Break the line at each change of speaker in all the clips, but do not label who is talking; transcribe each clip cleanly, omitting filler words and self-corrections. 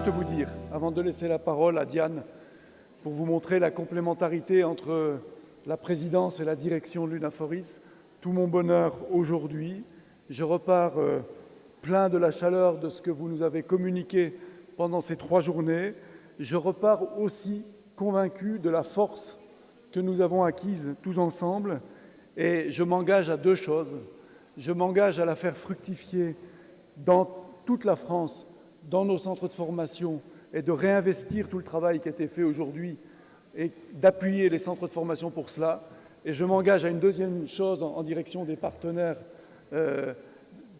juste vous dire, avant de laisser la parole à Diane, pour vous montrer la complémentarité entre la présidence et la direction de l'UNAFORIS, tout mon bonheur aujourd'hui. Je repars plein de la chaleur de ce que vous nous avez communiqué pendant ces 3 journées. Je repars aussi convaincu de la force que nous avons acquise tous ensemble. Et je m'engage à 2 choses. Je m'engage à la faire fructifier dans toute la France, dans nos centres de formation, et de réinvestir tout le travail qui a été fait aujourd'hui et d'appuyer les centres de formation pour cela. Et je m'engage à une 2e chose en direction des partenaires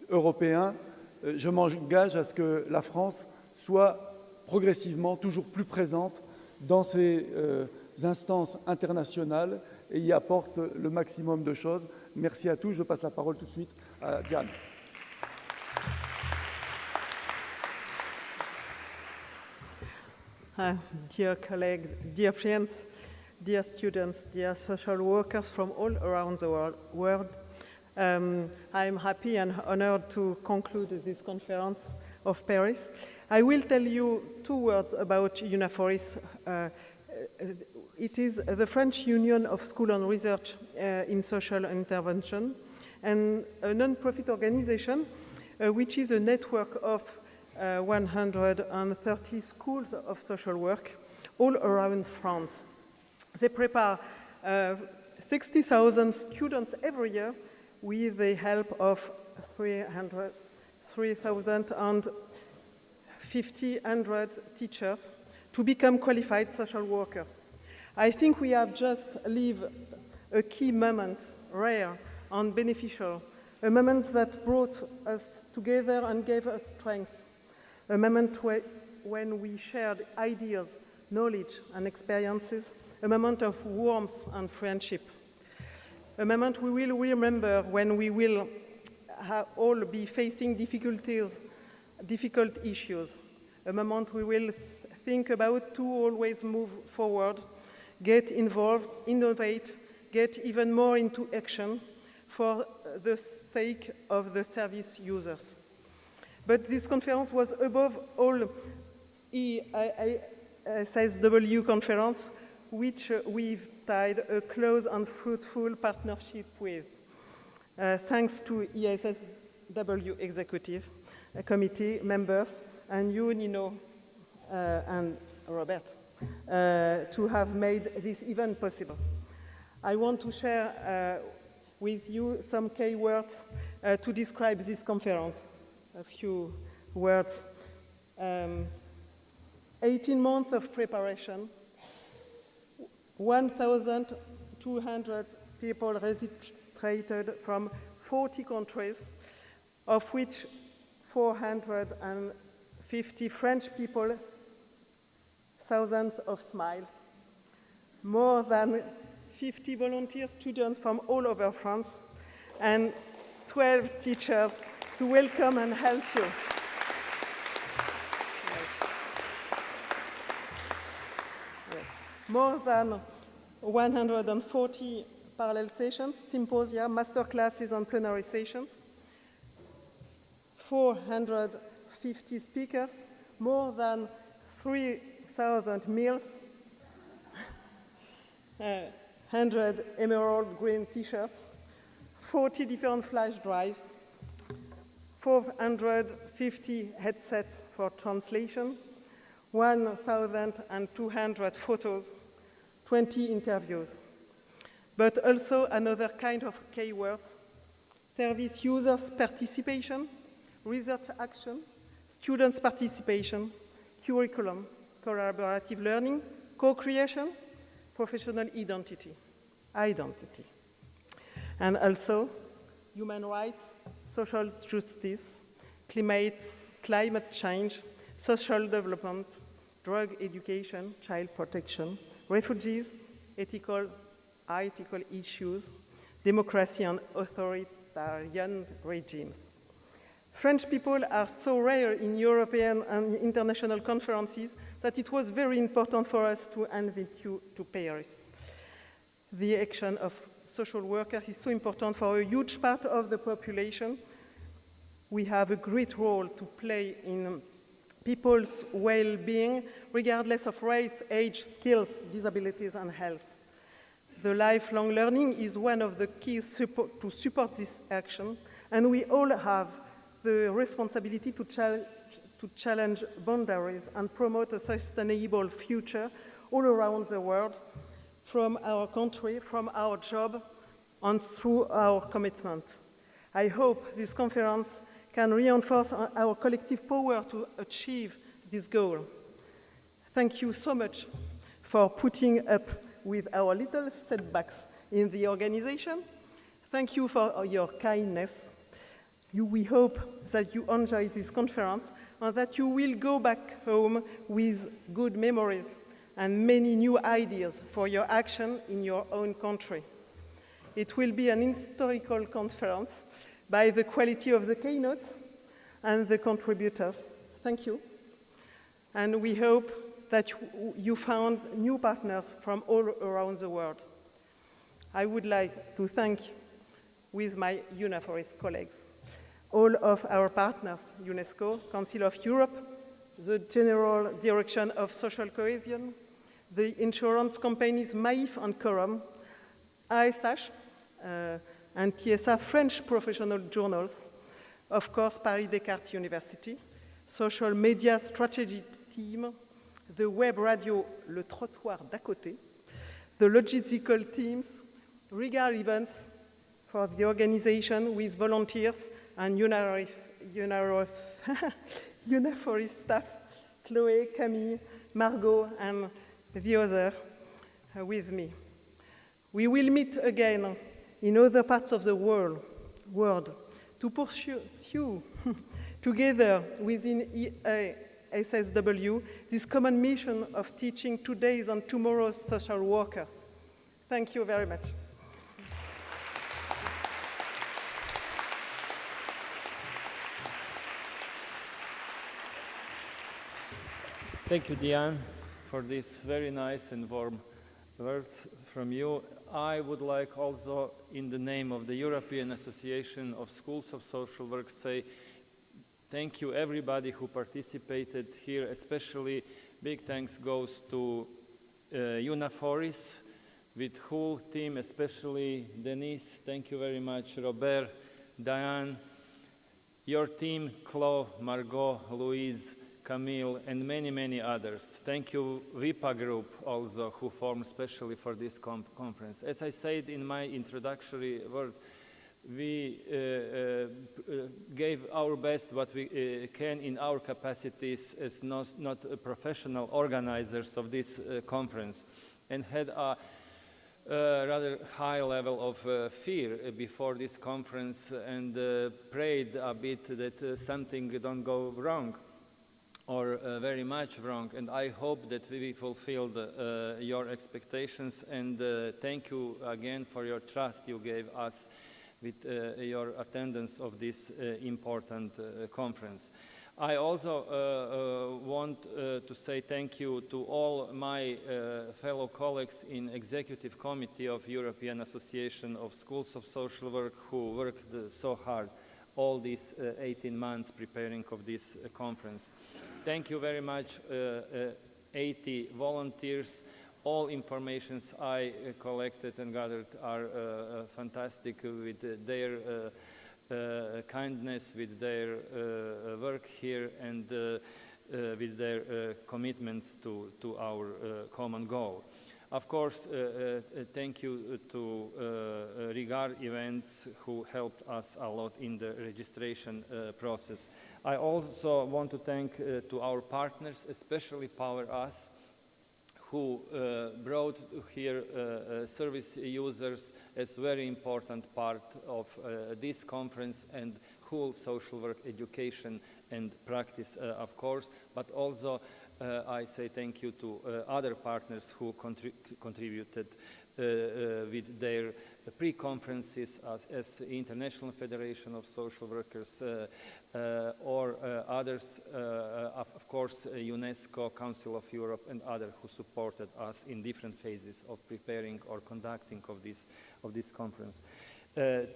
européens. Je m'engage à ce que la France soit progressivement toujours plus présente dans ces instances internationales et y apporte le maximum de choses. Merci à tous. Je passe la parole tout de suite à Diane.
Dear colleagues, dear friends, dear students, dear social workers from all around the world, I'm happy and honored to conclude this conference of Paris. I will tell you 2 words about UNAFORIS. It is the French Union of School and Research in Social Intervention, and a non-profit organization which is a network of 130 schools of social work all around France. They prepare 60,000 students every year with the help of 3,500 teachers to become qualified social workers. I think we have just lived a key moment, rare and beneficial, a moment that brought us together and gave us strength, a moment when we shared ideas, knowledge and experiences, a moment of warmth and friendship, a moment we will remember when we will all be facing difficult issues, a moment we will think about to always move forward, get involved, innovate, get even more into action for the sake of the service users. But this conference was above all EASSW conference, which we've tied a close and fruitful partnership with. Thanks to EASSW Executive Committee members and you, Nino and Robert, to have made this event possible. I want to share with you some key words to describe this conference. A few words. 18 months of preparation, 1,200 people registered from 40 countries, of which 450 French people, thousands of smiles, more than 50 volunteer students from all over France, and 12 teachers to welcome and help you. Yes. Yes. More than 140 parallel sessions, symposia, master classes, and plenary sessions, 450 speakers, more than 3,000 meals, 100 emerald green t-shirts, 40 different flash drives, 450 headsets for translation, 1,200 photos, 20 interviews. But also another kind of keywords: service users participation, research action, students participation, curriculum, collaborative learning, co-creation, professional identity, and also human rights, social justice, climate change, social development, drug education, child protection, refugees, ethical issues, democracy and authoritarian regimes. French people are so rare in European and international conferences that it was very important for us to invite you to Paris. The action of social workers is so important for a huge part of the population. We have a great role to play in people's well-being, regardless of race, age, skills, disabilities, and health. The lifelong learning is one of the keys to support this action, and we all have the responsibility to challenge boundaries and promote a sustainable future all around the world, from our country, from our job, and through our commitment. I hope this conference can reinforce our collective power to achieve this goal. Thank you so much for putting up with our little setbacks in the organization. Thank you for your kindness. We hope that you enjoy this conference and that you will go back home with good memories and many new ideas for your action in your own country. It will be an historical conference by the quality of the keynotes and the contributors. Thank you. And we hope that you found new partners from all around the world. I would like to thank, with my UNAFORIS colleagues, all of our partners, UNESCO, Council of Europe, the General Direction of Social Cohesion, the insurance companies MAIF and Corum, EASSW, and TSA French professional journals, of course, Paris Descartes University, social media strategy team, the web radio Le Trottoir d'à côté, the logistical teams, regard events for the organization with volunteers and UNAFORIS staff, Chloé, Camille, Margot, and the other with me. We will meet again in other parts of the world to pursue together within EASSW this common mission of teaching today's and tomorrow's social workers. Thank you very much.
Thank you, Diane, for this very nice and warm words from you. I would like also, in the name of the European Association of Schools of Social Work, say thank you everybody who participated here. Especially big thanks goes to UNAFORIS with whole team, especially Denis. Thank you very much, Robert, Diane, your team, Chloe, Margot, Louise, Camille, and many, many others. Thank you, VIPA group also, who formed specially for this conference. As I said in my introductory word, we gave our best what we can in our capacities as not professional organizers of this conference, and had a rather high level of fear before this conference, and prayed a bit that something don't go wrong, or very much wrong, and I hope that we fulfilled your expectations, and thank you again for your trust you gave us with your attendance of this important conference. I also want to say thank you to all my fellow colleagues in Executive Committee of European Association of Schools of Social Work who worked so hard all these 18 months preparing of this conference. Thank you very much, 80 volunteers. All informations I collected and gathered are fantastic with their kindness, with their work here, and with their commitments to our common goal. Of course, thank you to Regard Events who helped us a lot in the registration process. I also want to thank to our partners, especially Power Us, who brought here service users as very important part of this conference, and whole social work education and practice, of course, but also I say thank you to other partners who contributed with their pre-conferences as International Federation of Social Workers or others, of course, UNESCO, Council of Europe, and others who supported us in different phases of preparing or conducting of this conference.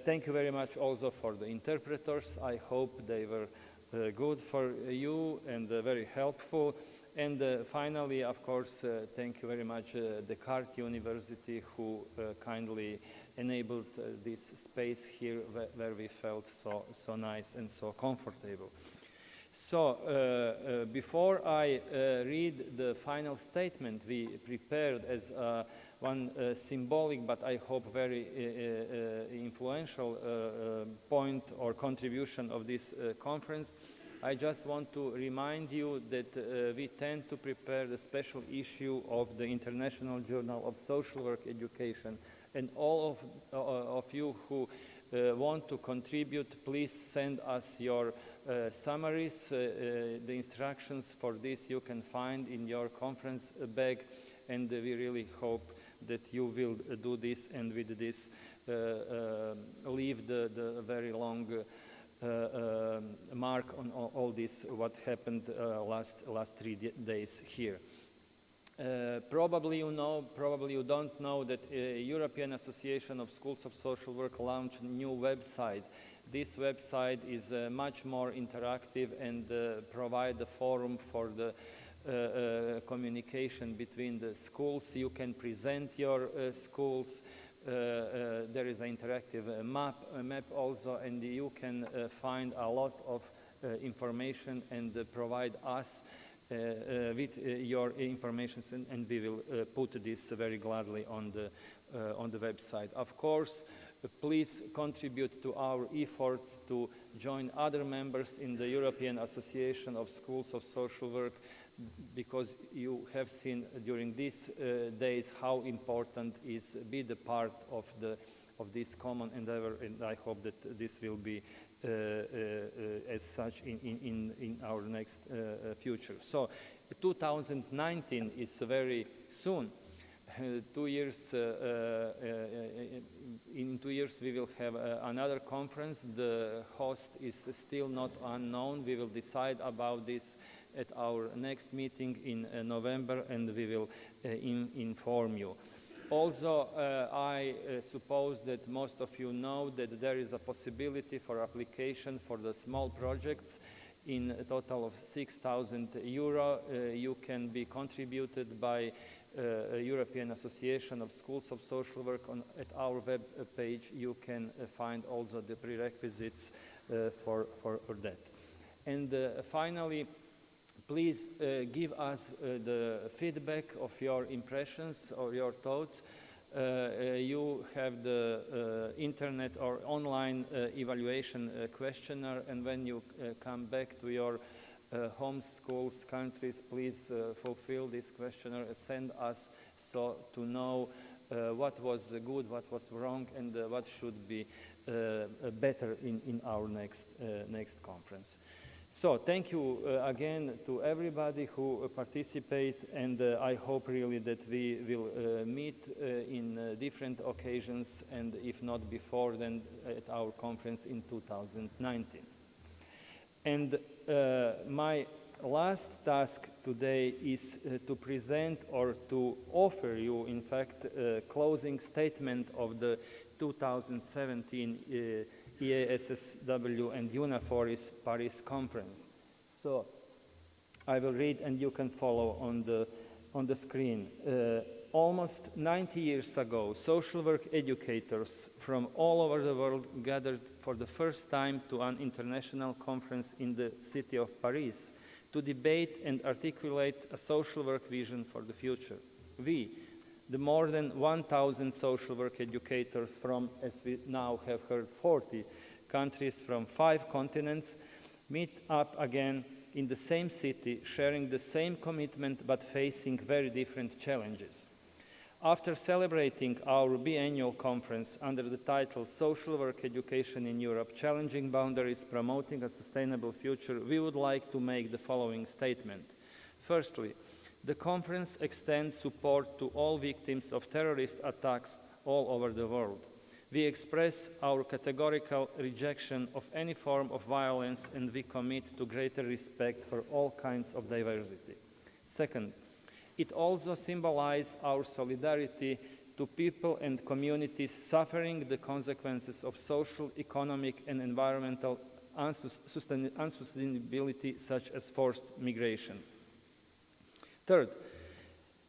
Thank you very much also for the interpreters. I hope they were good for you and very helpful. And finally, of course, thank you very much, Descartes University, who kindly enabled this space here where we felt so nice and so comfortable. So, before I read the final statement we prepared as one symbolic, but I hope very influential point or contribution of this conference, I just want to remind you that we tend to prepare the special issue of the International Journal of Social Work Education, and all of you who want to contribute, please send us your summaries. The instructions for this you can find in your conference bag, and we really hope that you will do this, and with this leave the very long mark on all this, what happened last 3 days here. Probably you know, probably you don't know that European Association of Schools of Social Work launched a new website. This website is much more interactive and provide a forum for the communication between the schools. You can present your schools. There is an interactive map also, and you can find a lot of information and provide us with your information, and we will put this very gladly on the website. Of course, please contribute to our efforts to join other members in the European Association of Schools of Social Work, because you have seen during these days how important is be the part of this common endeavor, and I hope that this will be as such in our next future. So 2019 is very soon. 2 years, in 2 years we will have another conference. The host is still not unknown. We will decide about this at our next meeting in November, and we will inform you. Also, I suppose that most of you know that there is a possibility for application for the small projects in a total of 6,000 euro. You can be contributed by European Association of Schools of Social Work. At our web page you can find also the prerequisites for that. And finally, please give us the feedback of your impressions or your thoughts. You have the internet or online evaluation questionnaire, and when you come back to your home schools, countries, please fulfill this questionnaire, send us so to know what was good, what was wrong, and what should be better in our next conference. So thank you again to everybody who participate, and I hope really that we will meet in different occasions, and if not before, then at our conference in 2019. And my last task today is to present or to offer you, in fact, a closing statement of the 2017 EASSW and UNAFORIS Paris conference. So I will read, and you can follow on the screen. Almost 90 years ago, social work educators from all over the world gathered for the first time to an international conference in the city of Paris to debate and articulate a social work vision for the future. We, the more than 1,000 social work educators from, as we now have heard, 40 countries from 5 continents, meet up again in the same city, sharing the same commitment but facing very different challenges. After celebrating our biannual conference under the title Social Work Education in Europe, Challenging Boundaries, Promoting a Sustainable Future, we would like to make the following statement. Firstly, the conference extends support to all victims of terrorist attacks all over the world. We express our categorical rejection of any form of violence, and we commit to greater respect for all kinds of diversity. Second, it also symbolizes our solidarity to people and communities suffering the consequences of social, economic, and environmental unsustainability such as forced migration. Third,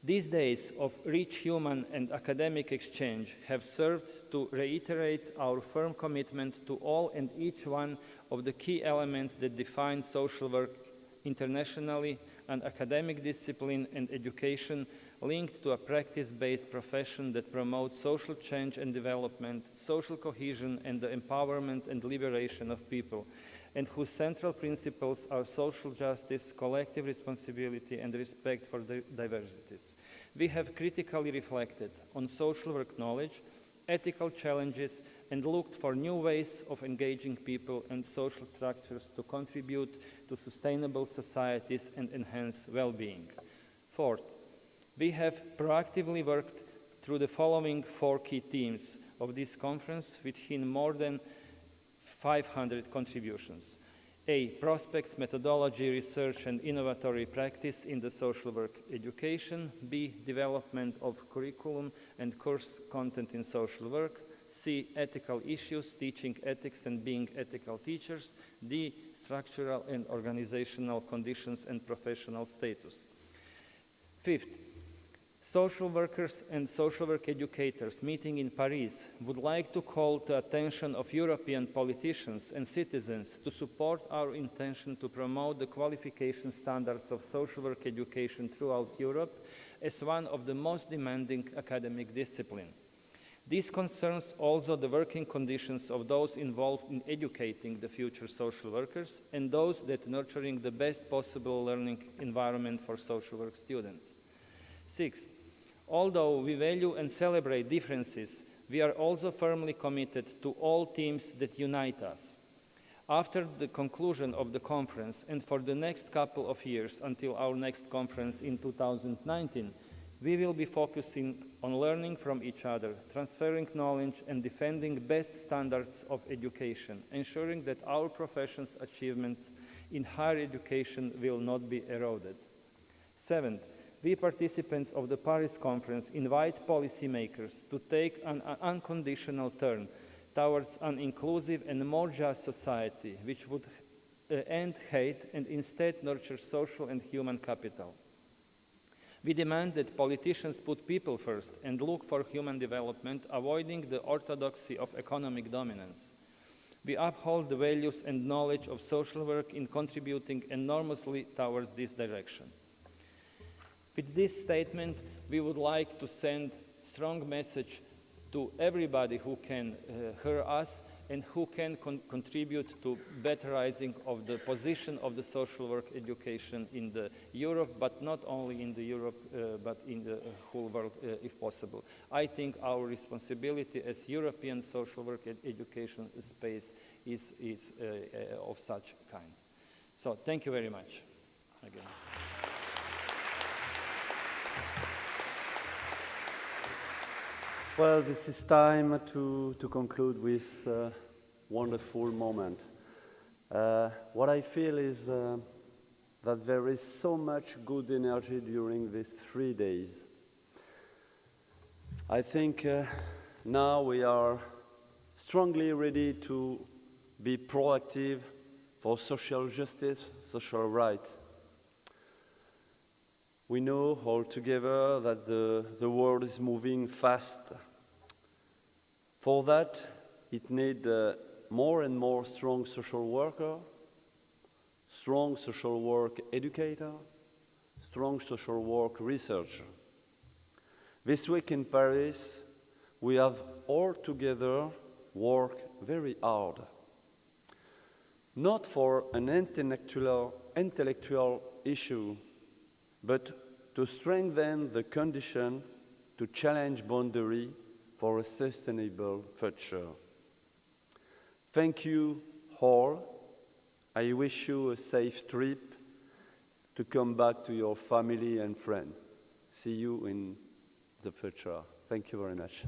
these days of rich human and academic exchange have served to reiterate our firm commitment to all and each one of the key elements that define social work internationally, and academic discipline and education linked to a practice-based profession that promotes social change and development, social cohesion, and the empowerment and liberation of people, and whose central principles are social justice, collective responsibility, and respect for diversities. We have critically reflected on social work knowledge, ethical challenges, and looked for new ways of engaging people and social structures to contribute to sustainable societies and enhance well-being. Fourth, we have proactively worked through the following 4 key themes of this conference within more than 500 contributions. A, prospects, methodology, research, and innovatory practice in the social work education. B, development of curriculum and course content in social work. C, ethical issues, teaching ethics and being ethical teachers. D, structural and organizational conditions and professional status. Fifth, social workers and social work educators meeting in Paris would like to call the attention of European politicians and citizens to support our intention to promote the qualification standards of social work education throughout Europe as one of the most demanding academic disciplines. This concerns also the working conditions of those involved in educating the future social workers and those that nurturing the best possible learning environment for social work students. Sixth, although we value and celebrate differences, we are also firmly committed to all themes that unite us. After the conclusion of the conference and for the next couple of years until our next conference in 2019, we will be focusing on learning from each other, transferring knowledge, and defending best standards of education, ensuring that our profession's achievement in higher education will not be eroded. Seventh, we participants of the Paris Conference invite policymakers to take an unconditional turn towards an inclusive and more just society, which would end hate and instead nurture social and human capital. We demand that politicians put people first and look for human development, avoiding the orthodoxy of economic dominance. We uphold the values and knowledge of social work in contributing enormously towards this direction. With this statement, we would like to send a strong message to everybody who can hear us and who can contribute to betterizing of the position of the social work education in the Europe, but not only in the Europe, but in the whole world, if possible. I think our responsibility as European social work education space is of such kind. So thank you very much again.
Well, this is time to conclude with a wonderful moment. What I feel is that there is so much good energy during these 3 days. I think now we are strongly ready to be proactive for social justice, social rights. We know all together that the world is moving fast. For that, it needs more and more strong social worker, strong social work educator, strong social work researcher. This week in Paris, we have all together worked very hard, not for an intellectual issue, but to strengthen the condition to challenge boundary for a sustainable future. Thank you all. I wish you a safe trip to come back to your family and friends. See you in the future. Thank you very much.